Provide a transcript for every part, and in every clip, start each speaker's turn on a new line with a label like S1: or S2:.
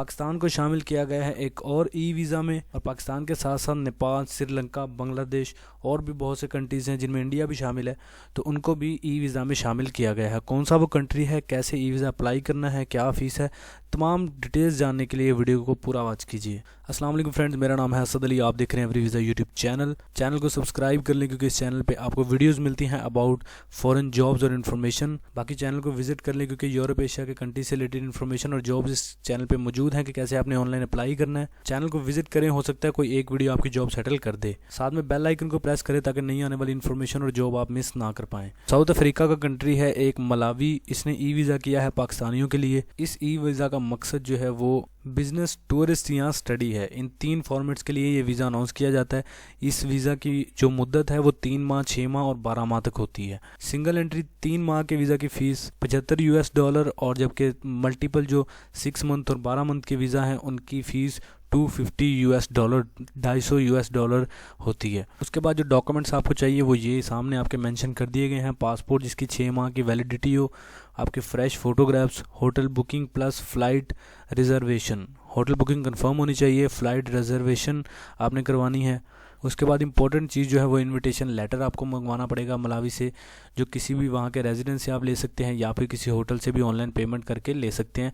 S1: पाकिस्तान को शामिल किया गया है एक और ई वीज़ा में, और पाकिस्तान के साथ साथ नेपाल, श्रीलंका, बांग्लादेश और भी बहुत से कंट्रीज़ हैं जिनमें इंडिया भी शामिल है, तो उनको भी ई वीज़ा में शामिल किया गया है। कौन सा वो कंट्री है, कैसे ई वीज़ा अप्लाई करना है, क्या फ़ीस है, तमाम डिटेल्स जानने के लिए वीडियो को पूरा वॉच कीजिए। अस्सलाम वालेकुम फ्रेंड्स, मेरा नाम है असद अली, आप देख रहे हैं एवरी वीज़ा यूट्यूब चैनल को सब्सक्राइब कर लें क्योंकि इस चैनल पे आपको वीडियोस मिलती हैं अबाउट फॉरेन जॉब्स और इन्फॉर्मेशन। बाकी चैनल को विजिट कर लें क्योंकि यूरोप एशिया के कंट्री से रिलेटेड इन्फॉर्मेशन और जॉब्स इस चैनल पे मौजूद हैं कि कैसे आपने ऑनलाइन अप्लाई करना है। चैनल को विजिट करें, हो सकता है कोई एक वीडियो आपकी जॉब सेटल कर दे। साथ में बेल आइकन को प्रेस करें ताकि नई आने वाली इन्फॉर्मेशन और जॉब आप मिस ना कर पाएँ। साउथ अफ्रीका का कंट्री है एक मलावी, इसने ई वीज़ा किया है पाकिस्तानियों के लिए। इस ई वीज़ा का मकसद जो है वो बिजनेस, टूरिस्ट या स्टडी है। इन 3 फॉर्मेट्स के लिए ये वीज़ा अनाउंस किया जाता है। इस वीज़ा की जो मुद्दत है वो 3 माह, 6 माह और 12 माह तक होती है। सिंगल एंट्री 3 माह के वीज़ा की फ़ीस $75 और जबकि मल्टीपल जो 6 मंथ और 12 मंथ के वीज़ा हैं उनकी फ़ीस $250, $250 होती है। उसके बाद जो डॉक्यूमेंट्स आपको चाहिए वो ये सामने आपके मेंशन कर दिए गए हैं। पासपोर्ट जिसकी 6 माह की वैलिडिटी हो, आपके fresh photographs, hotel booking plus flight reservation. Hotel booking confirm होनी चाहिए, फ़्लाइट रिज़र्वेशन आपने करवानी है। उसके बाद इंपॉर्टेंट चीज़ जो है वो इनविटेशन लेटर आपको मंगवाना पड़ेगा मलावी से, जो किसी भी वहाँ के रेजिडेंस से आप ले सकते हैं या फिर किसी होटल से भी ऑनलाइन पेमेंट करके ले सकते हैं।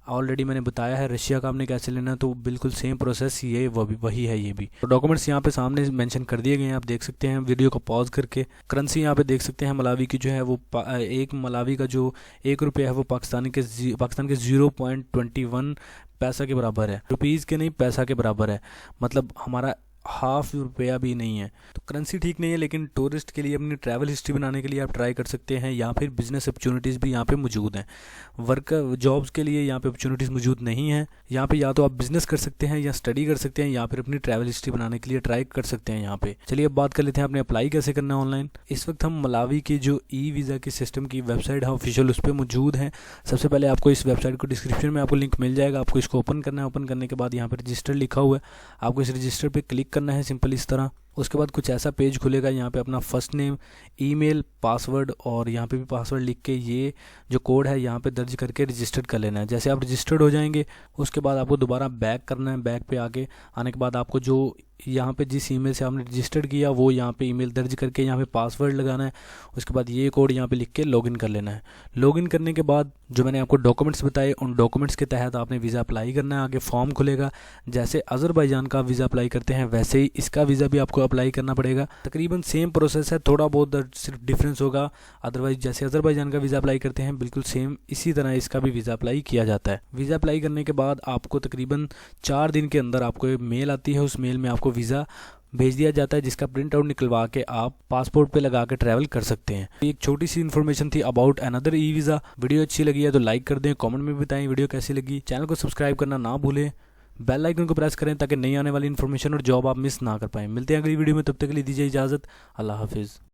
S1: ऑलरेडी मैंने बताया है रशिया का आपने कैसे लेना है, तो बिल्कुल सेम प्रोसेस ये वही है ये भी। तो डॉक्यूमेंट्स यहाँ पे सामने मेंशन कर दिए गए हैं, आप देख सकते हैं वीडियो को पॉज करके। करेंसी यहाँ पे देख सकते हैं मलावी की जो है वो एक मलावी का जो ₹1 है वो पाकिस्तान के 0.21 पैसा के बराबर है। रुपीज़ के नहीं, पैसा के बराबर है, मतलब हमारा ₹0.5 भी नहीं है। तो करेंसी ठीक नहीं है, लेकिन टूरिस्ट के लिए अपनी ट्रैवल हिस्ट्री बनाने के लिए आप ट्राई कर सकते हैं, या फिर बिजनेस अपॉर्चुनिटीज़ भी यहाँ पे मौजूद हैं। वर्क जॉब्स के लिए यहाँ पे अपॉर्चुनिटीज़ मौजूद नहीं है। यहाँ पे या तो आप बिजनेस कर सकते हैं या स्टडी कर सकते हैं या फिर अपनी ट्रैवल हिस्ट्री बनाने के लिए ट्राई कर सकते हैं यहाँ पे। चलिए अब बात कर लेते हैं आपने अप्लाई कैसे करना है ऑनलाइन। इस वक्त हम मलावी की जो ई वीज़ा की सिस्टम की वेबसाइट है ऑफिशियल, उस पर मौजूद हैं। सबसे पहले आपको इस वेबसाइट को डिस्क्रिप्शन में आपको लिंक मिल जाएगा, आपको इसको ओपन करना है। ओपन करने के बाद यहाँ पर रजिस्टर लिखा हुआ है, आपको इस रजिस्टर पर क्लिक करना है सिंपल इस तरह। उसके बाद कुछ ऐसा पेज खुलेगा, यहाँ पे अपना फर्स्ट नेम, ईमेल, पासवर्ड और यहाँ पे भी पासवर्ड लिख के ये जो कोड है यहाँ पे दर्ज करके रजिस्टर्ड कर लेना है। जैसे आप रजिस्टर्ड हो जाएंगे उसके बाद आपको दोबारा बैक करना है। बैक पे आने के बाद आपको जो यहाँ पे जिस ईमेल से आपने रजिस्टर्ड किया वो यहाँ पे ईमेल दर्ज करके यहाँ पे पासवर्ड लगाना है। उसके बाद ये कोड यहाँ पे लिख के लॉगिन कर लेना है। लॉगिन करने के बाद जो मैंने आपको डॉक्यूमेंट्स बताए उन डॉक्यूमेंट्स के तहत आपने वीज़ा अप्लाई करना है। आगे फॉर्म खुलेगा, जैसे अज़रबैजान का वीज़ा अप्लाई करते हैं वैसे ही इसका वीज़ा भी आपको अप्लाई करना पड़ेगा। तकरीबन सेम प्रोसेस है, थोड़ा बहुत सिर्फ डिफरेंस होगा। अदरवाइज जैसे अज़रबैजान का वीज़ा अप्लाई करते हैं बिल्कुल सेम इसी तरह इसका भी वीज़ा अप्लाई किया जाता है। वीज़ा अप्लाई करने के बाद आपको तकरीबन 4 दिन के अंदर आपको एक मेल आती है, उस मेल में आपको वीज़ा भेज दिया जाता है जिसका प्रिंट आउट निकलवा के आप पासपोर्ट पे लगा के ट्रैवल कर सकते हैं। एक छोटी सी इन्फॉर्मेशन थी about another e visa. Video अच्छी लगी है तो लाइक कर दें, कमेंट में बताएं वीडियो कैसी लगी। चैनल को सब्सक्राइब करना ना भूलें, बेल आइकन को प्रेस करें ताकि नई आने वाली इन्फॉर्मेशन और जॉब आप मिस ना कर पाएं। मिलते हैं अगली वीडियो में, तब तक के लिए दीजिए इजाज़त। अल्लाह हाफिज़।